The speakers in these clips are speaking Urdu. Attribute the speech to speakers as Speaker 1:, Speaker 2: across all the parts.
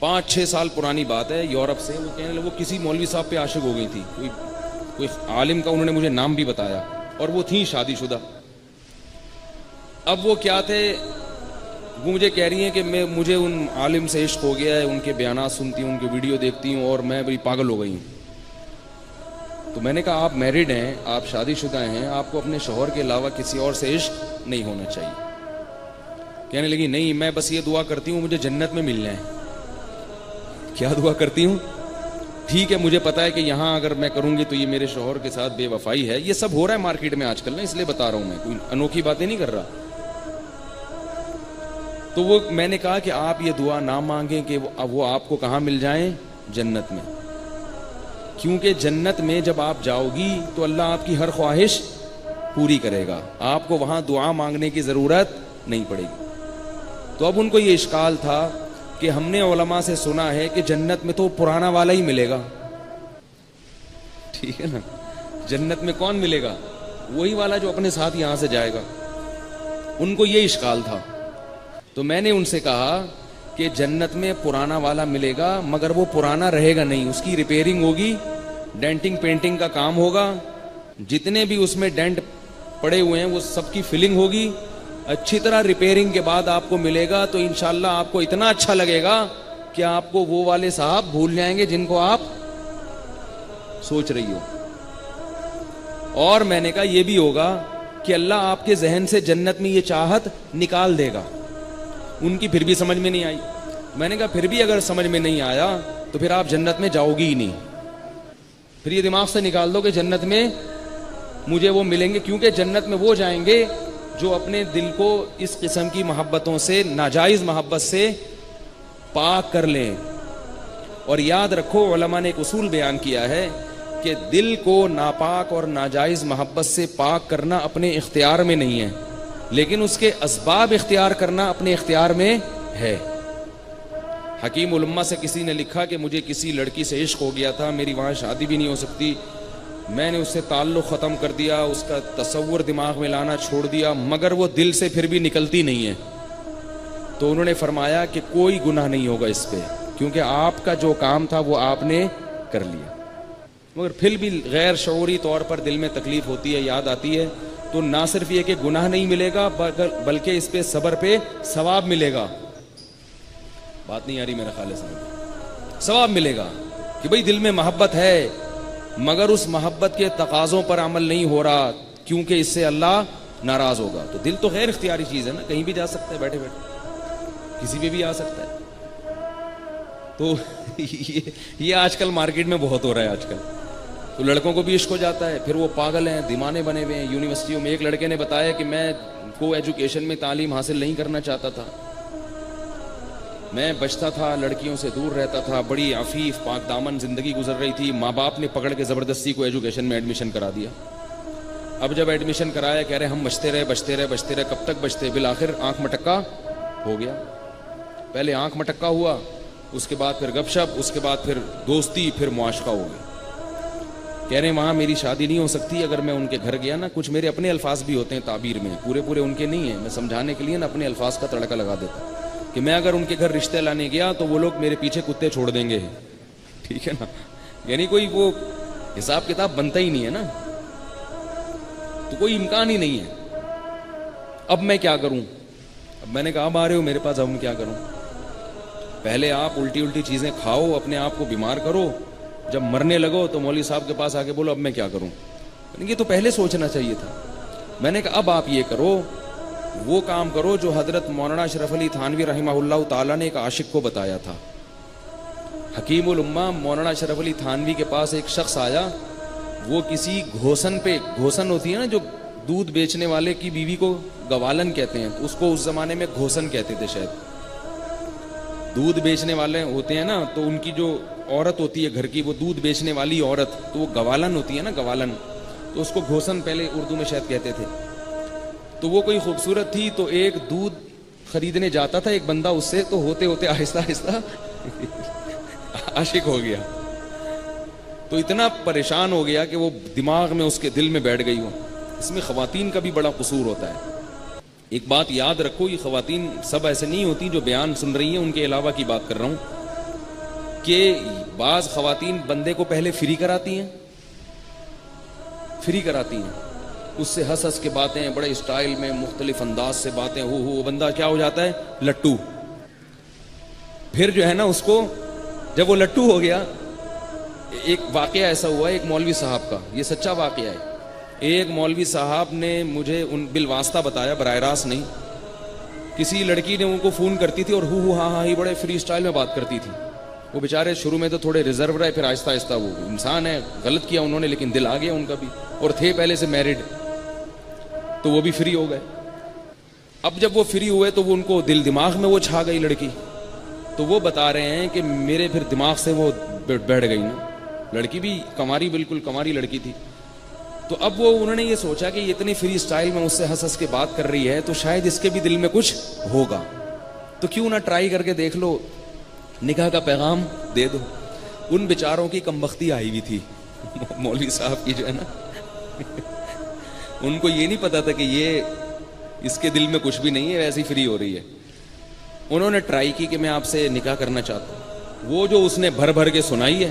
Speaker 1: 5-6 سال پرانی بات ہے، یورپ سے وہ کہنے لگے وہ کسی مولوی صاحب پہ عاشق ہو گئی تھی، کوئی عالم کا انہوں نے مجھے نام بھی بتایا، اور وہ تھیں شادی شدہ. اب وہ کیا تھے، وہ مجھے کہہ رہی ہیں کہ مجھے ان عالم سے عشق ہو گیا ہے، ان کے بیانات سنتی ہوں، ان کے ویڈیو دیکھتی ہوں اور میں بڑی پاگل ہو گئی ہوں. تو میں نے کہا آپ میرڈ ہیں، آپ شادی شدہ ہیں، آپ کو اپنے شوہر کے علاوہ کسی اور سے عشق نہیں ہونا چاہیے. کہنے لگی نہیں، میں بس یہ دعا کرتی ہوں مجھے جنت میں مل جائیں. کیا دعا کرتی ہوں؟ ٹھیک ہے مجھے پتا ہے کہ یہاں اگر میں کروں گی تو یہ میرے شوہر کے ساتھ بے وفائی ہے، یہ سب ہو رہا ہے مارکیٹ میں آج کل نا، اس لیے بتا رہا ہوں، میں کوئی انوکھی باتیں نہیں کر رہا. تو وہ میں نے کہا کہ آپ یہ دعا نہ مانگیں کہ وہ آپ کو کہاں مل جائیں، جنت میں. کیونکہ جنت میں جب آپ جاؤ گی تو اللہ آپ کی ہر خواہش پوری کرے گا، آپ کو وہاں دعا مانگنے کی ضرورت نہیں پڑے گی. تو اب ان کو یہ اشکال تھا کہ ہم نے علماء سے سنا ہے کہ جنت میں تو پرانا والا ہی ملے گا. ٹھیک ہے نا، جنت میں کون ملے گا؟ وہی والا جو اپنے ساتھ یہاں سے جائے گا. ان کو یہ اشکال تھا. تو میں نے ان سے کہا کہ جنت میں پرانا والا ملے گا مگر وہ پرانا رہے گا نہیں، اس کی ریپیئرنگ ہوگی، ڈینٹنگ پینٹنگ کا کام ہوگا، جتنے بھی اس میں ڈینٹ پڑے ہوئے ہیں وہ سب کی فلنگ ہوگی، اچھی طرح ریپیئرنگ کے بعد آپ کو ملے گا. تو انشاءاللہ آپ کو اتنا اچھا لگے گا کہ آپ کو وہ والے صاحب بھول جائیں گے جن کو آپ سوچ رہی ہو. اور میں نے کہا یہ بھی ہوگا کہ اللہ آپ کے ذہن سے جنت میں یہ چاہت نکال دے گا. ان کی پھر بھی سمجھ میں نہیں آئی. میں نے کہا پھر بھی اگر سمجھ میں نہیں آیا تو پھر آپ جنت میں جاؤ گی ہی نہیں. پھر یہ دماغ سے نکال دو کہ جنت میں مجھے وہ ملیں گے، کیونکہ جنت میں وہ جائیں گے جو اپنے دل کو اس قسم کی محبتوں سے، ناجائز محبت سے پاک کر لیں. اور یاد رکھو علماء نے ایک اصول بیان کیا ہے کہ دل کو ناپاک اور ناجائز محبت سے پاک کرنا اپنے اختیار میں نہیں ہے، لیکن اس کے اسباب اختیار کرنا اپنے اختیار میں ہے. حکیم الامہ سے کسی نے لکھا کہ مجھے کسی لڑکی سے عشق ہو گیا تھا، میری وہاں شادی بھی نہیں ہو سکتی، میں نے اس سے تعلق ختم کر دیا، اس کا تصور دماغ میں لانا چھوڑ دیا، مگر وہ دل سے پھر بھی نکلتی نہیں ہے. تو انہوں نے فرمایا کہ کوئی گناہ نہیں ہوگا اس پہ، کیونکہ آپ کا جو کام تھا وہ آپ نے کر لیا. مگر پھر بھی غیر شعوری طور پر دل میں تکلیف ہوتی ہے، یاد آتی ہے. تو نہ صرف یہ کہ گناہ نہیں ملے گا بلکہ اس پہ صبر پہ ثواب ملے گا. بات نہیں آ رہی میرا خیال ہے، ثواب ملے گا کہ بھئی دل میں محبت ہے مگر اس محبت کے تقاضوں پر عمل نہیں ہو رہا کیونکہ اس سے اللہ ناراض ہوگا. تو دل تو غیر اختیاری چیز ہے نا، کہیں بھی جا سکتا ہے، بیٹھے بیٹھے کسی پہ بھی آ سکتا ہے. تو یہ آج کل مارکیٹ میں بہت ہو رہا ہے آج کل. تو لڑکوں کو بھی عشق ہو جاتا ہے، پھر وہ پاگل ہیں، دیوانے بنے ہوئے ہیں. یونیورسٹیوں میں ایک لڑکے نے بتایا کہ میں کو ایجوکیشن میں تعلیم حاصل نہیں کرنا چاہتا تھا، میں بچتا تھا، لڑکیوں سے دور رہتا تھا، بڑی عفیف پاک دامن زندگی گزر رہی تھی. ماں باپ نے پکڑ کے زبردستی کو ایجوکیشن میں ایڈمیشن کرا دیا. اب جب ایڈمیشن کرایا کہہ رہے ہم بچتے رہے، کب تک بچتے، بالآخر آنکھ مٹکا ہو گیا. پہلے آنکھ مٹکا ہوا، اس کے بعد پھر گپ شپ، اس کے بعد پھر دوستی، پھر معاشقہ ہو گیا. کہہ رہے ہیں وہاں میری شادی نہیں ہو سکتی. اگر میں ان کے گھر گیا نا، کچھ میرے اپنے الفاظ بھی ہوتے ہیں تعبیر میں، پورے ان کے نہیں ہیں، میں سمجھانے کے لیے نا اپنے الفاظ کا تڑکا لگا دیتا کہ میں اگر ان کے گھر رشتے لانے گیا تو وہ لوگ میرے پیچھے کتے چھوڑ دیں گے. ٹھیک ہے نا، یعنی کوئی وہ حساب کتاب بنتا ہی نہیں ہے نا، تو کوئی امکان ہی نہیں ہے. اب میں کیا کروں؟ اب میں نے کہا اب آ رہے ہو میرے پاس، اب میں کیا کروں؟ پہلے آپ الٹی چیزیں کھاؤ، اپنے آپ کو بیمار کرو، جب مرنے لگو تو مولوی صاحب کے پاس آ کے بولو اب میں کیا کروں. یہ تو پہلے سوچنا چاہیے تھا. میں نے کہا اب آپ یہ کرو، وہ کام کرو جو حضرت مولانا اشرف علی تھانوی رحمہ اللہ تعالیٰ نے ایک عاشق کو بتایا تھا. حکیم الامہ مولانا اشرف علی تھانوی کے پاس ایک شخص آیا، وہ کسی گھوسن پہ، گھوسن ہوتی ہے نا جو دودھ بیچنے والے کی بیوی کو گوالن کہتے ہیں، اس کو اس زمانے میں گھوسن کہتے تھے شاید. دودھ بیچنے والے ہوتے ہیں نا، تو ان کی جو عورت ہوتی ہے گھر کی، وہ دودھ بیچنے والی عورت، تو وہ گوالن ہوتی ہے نا، گوالن، تو اس کو گھوسن پہلے اردو میں شاید کہتے تھے. تو وہ کوئی خوبصورت تھی، تو ایک دودھ خریدنے جاتا تھا ایک بندہ اس سے، تو ہوتے ہوتے آہستہ آہستہ عاشق ہو گیا. تو اتنا پریشان ہو گیا کہ وہ دماغ میں اس کے دل میں بیٹھ گئی. ہو اس میں خواتین کا بھی بڑا قصور ہوتا ہے. ایک بات یاد رکھو، یہ خواتین سب ایسے نہیں ہوتی جو بیان سن رہی ہیں، ان کے علاوہ کی بات کر رہا ہوں. کہ بعض خواتین بندے کو پہلے فری کراتی ہیں، اس سے ہنس ہنس کے باتیں، بڑے اسٹائل میں مختلف انداز سے باتیں، ہو بندہ کیا ہو جاتا ہے، لٹو. پھر جو ہے نا اس کو جب وہ لٹو ہو گیا، ایک واقعہ ایسا ہوا ایک مولوی صاحب کا، یہ سچا واقعہ ہے. ایک مولوی صاحب نے مجھے بالواسطہ بتایا، براہ راست نہیں. کسی لڑکی نے ان کو فون کرتی تھی اور ہاں ہی بڑے فری اسٹائل میں بات کرتی تھی. وہ بیچارے شروع میں تو تھوڑے ریزرو رہے، پھر آہستہ آہستہ، وہ انسان ہے، غلط کیا انہوں نے لیکن دل آ گیا ان کا بھی، اور تھے پہلے سے میرڈ، تو وہ بھی فری ہو گئے. اب جب وہ فری ہوئے تو وہ ان کو دل دماغ میں وہ چھا گئی لڑکی. تو وہ بتا رہے ہیں کہ میرے پھر دماغ سے وہ بیٹھ گئی نا. لڑکی بھی کماری، بالکل کماری لڑکی تھی. تو اب وہ انہوں نے یہ سوچا کہ یہ اتنی فری اسٹائل میں اس سے ہنس ہنس کے بات کر رہی ہے تو شاید اس کے بھی دل میں کچھ ہوگا، تو کیوں نہ ٹرائی کر کے دیکھ لو، نکاح کا پیغام دے دو. ان بیچاروں کی کمبختی آئی ہوئی تھی مولوی صاحب کی جو ہے نا ان کو یہ نہیں پتا تھا کہ یہ اس کے دل میں کچھ بھی نہیں ہے، ویسی فری ہو رہی ہے. انہوں نے ٹرائی کی کہ میں آپ سے نکاح کرنا چاہتا ہوں. وہ جو اس نے بھر بھر کے سنائی ہے،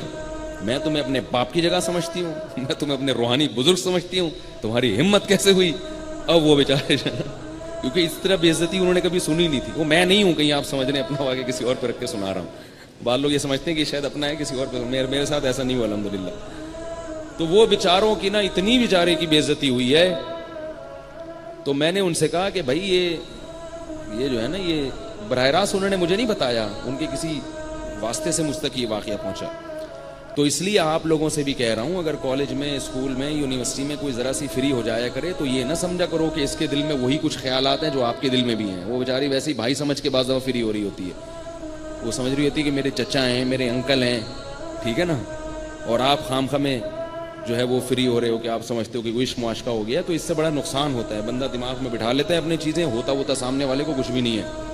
Speaker 1: میں تمہیں اپنے باپ کی جگہ سمجھتی ہوں، میں تمہیں اپنے روحانی بزرگ سمجھتی ہوں، تمہاری ہمت کیسے ہوئی. اب وہ بیچارے کیونکہ اس طرح بے عزتی انہوں نے کبھی سنی نہیں تھی. وہ میں نہیں ہوں کہیں آپ سمجھ رہے ہیں اپنا واقعہ کسی اور پہ رکھ کے سنا رہا ہوں. بعض لوگ یہ سمجھتے ہیں کہ شاید اپنا ہے کسی اور پہ، میرے ساتھ ایسا نہیں ہوا الحمدللہ. تو وہ بیچاروں کی نا اتنی بیچارے کی بے عزتی ہوئی ہے. تو میں نے ان سے کہا کہ بھائی یہ جو ہے نا، یہ براہ راست انہوں نے مجھے نہیں بتایا، ان کے کسی واسطے سے مجھ تک یہ واقعہ پہنچا. تو اس لیے آپ لوگوں سے بھی کہہ رہا ہوں، اگر کالج میں، اسکول میں، یونیورسٹی میں کوئی ذرا سی فری ہو جایا کرے تو یہ نہ سمجھا کرو کہ اس کے دل میں وہی کچھ خیالات ہیں جو آپ کے دل میں بھی ہیں. وہ بیچاری ویسے ہی بھائی سمجھ کے بعض دفعہ فری ہو رہی ہوتی ہے. وہ سمجھ رہی ہوتی ہے کہ میرے چچا ہیں، میرے انکل ہیں، ٹھیک ہے نا، اور آپ خام میں جو ہے وہ فری ہو رہے ہو کہ آپ سمجھتے ہو کہ عشق معاشقہ ہو گیا. تو اس سے بڑا نقصان ہوتا ہے. بندہ دماغ میں بٹھا لیتا ہے اپنی چیزیں، ہوتا سامنے والے کو کچھ بھی نہیں ہے.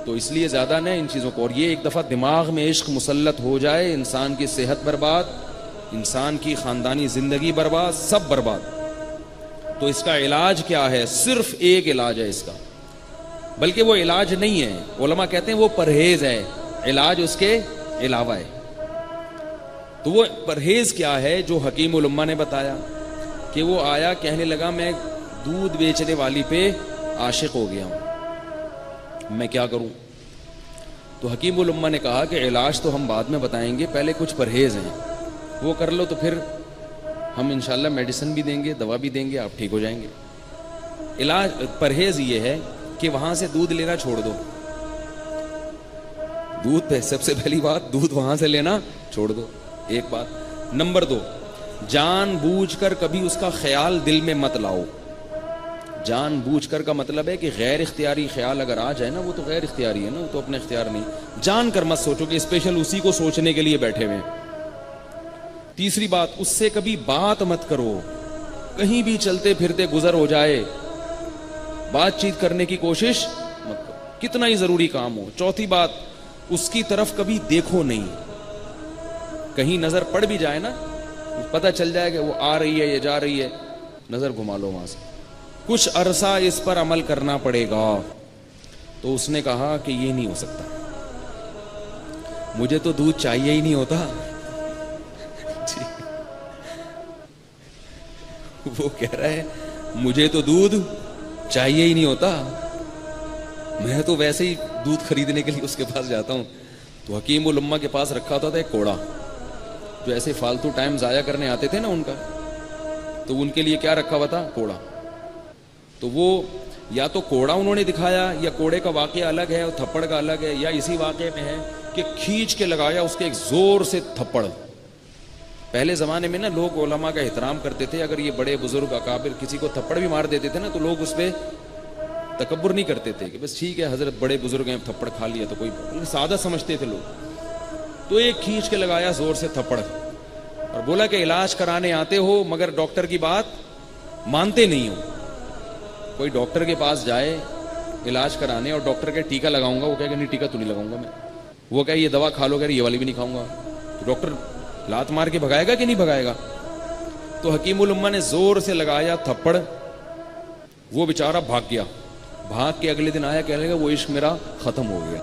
Speaker 1: تو اس لیے زیادہ نہ ان چیزوں کو، اور یہ ایک دفعہ دماغ میں عشق مسلط ہو جائے، انسان کی صحت برباد، انسان کی خاندانی زندگی برباد، سب برباد. تو اس کا علاج کیا ہے؟ صرف ایک علاج ہے اس کا، بلکہ وہ علاج نہیں ہے، علماء کہتے ہیں وہ پرہیز ہے. علاج اس کے علاوہ ہے. تو وہ پرہیز کیا ہے جو حکیم الامہ نے بتایا؟ کہ وہ آیا کہنے لگا میں دودھ بیچنے والی پہ عاشق ہو گیا ہوں، میں کیا کروں؟ تو حکیم الامہ نے کہا کہ علاج تو ہم بعد میں بتائیں گے، پہلے کچھ پرہیز ہیں، وہ کر لو تو پھر ہم انشاءاللہ میڈیسن بھی دیں گے، دوا بھی دیں گے، آپ ٹھیک ہو جائیں گے. پرہیز یہ ہے کہ وہاں سے دودھ لینا چھوڑ دو. دودھ پہ سب سے پہلی بات، دودھ وہاں سے لینا چھوڑ دو، ایک بات. نمبر 2، جان بوجھ کر کبھی اس کا خیال دل میں مت لاؤ. جان بوجھ کر کا مطلب ہے کہ غیر اختیاری خیال اگر آ جائے نا، وہ تو غیر اختیاری ہے نا، وہ تو اپنے اختیار نہیں. جان کر مت سوچو کہ اسپیشل اسی کو سوچنے کے لیے بیٹھے ہوئے. تیسری بات، اس سے کبھی بات مت کرو. کہیں بھی چلتے پھرتے گزر ہو جائے، بات چیت کرنے کی کوشش مت کرو، کتنا ہی ضروری کام ہو. چوتھی بات، اس کی طرف کبھی دیکھو نہیں. کہیں نظر پڑ بھی جائے نا، پتہ چل جائے کہ وہ آ رہی ہے یا جا رہی ہے، نظر گھما لو وہاں سے. کچھ عرصہ اس پر عمل کرنا پڑے گا. تو اس نے کہا کہ یہ نہیں ہو سکتا، مجھے تو دودھ چاہیے ہی نہیں ہوتا. وہ کہہ رہا ہے مجھے تو دودھ چاہیے ہی نہیں ہوتا، میں تو ویسے ہی دودھ خریدنے کے لیے اس کے پاس جاتا ہوں. تو حکیم الامہ کے پاس رکھا ہوتا تھا ایک کوڑا، جو ایسے فالتو ٹائم ضائع کرنے آتے تھے نا ان کا، تو ان کے لیے کیا رکھا ہوا تھا؟ کوڑا. تو وہ یا تو کوڑا انہوں نے دکھایا، یا کوڑے کا واقعہ الگ ہے اور تھپڑ کا الگ ہے، یا اسی واقعے میں ہے کہ کھینچ کے لگایا اس کے ایک زور سے تھپڑ. پہلے زمانے میں نا لوگ علماء کا احترام کرتے تھے، اگر یہ بڑے بزرگ اکابر کسی کو تھپڑ بھی مار دیتے تھے نا تو لوگ اس پہ تکبر نہیں کرتے تھے کہ بس ٹھیک ہے حضرت بڑے بزرگ ہیں، تھپڑ کھا لیا تو کوئی، سادہ سمجھتے تھے لوگ. تو ایک کھینچ کے لگایا زور سے تھپڑ، اور بولا کہ علاج کرانے آتے ہو مگر ڈاکٹر کی بات مانتے نہیں ہو. کوئی ڈاکٹر کے پاس جائے علاج کرانے اور ڈاکٹر کے ٹیکا لگاؤں گا، وہ کہے کہ نہیں ٹیکا تو نہیں لگاؤں گا میں. وہ کہے یہ دوا کھا لو، کہ یہ والی بھی نہیں کھاؤں گا. تو ڈاکٹر لات مار کے بھگائے گا کہ نہیں بھگائے گا؟ تو حکیم الامہ نے زور سے لگایا تھپڑ، وہ بیچارہ بھاگ گیا. بھاگ کے اگلے دن آیا، کہنے لگا وہ عشق میرا ختم ہو گیا.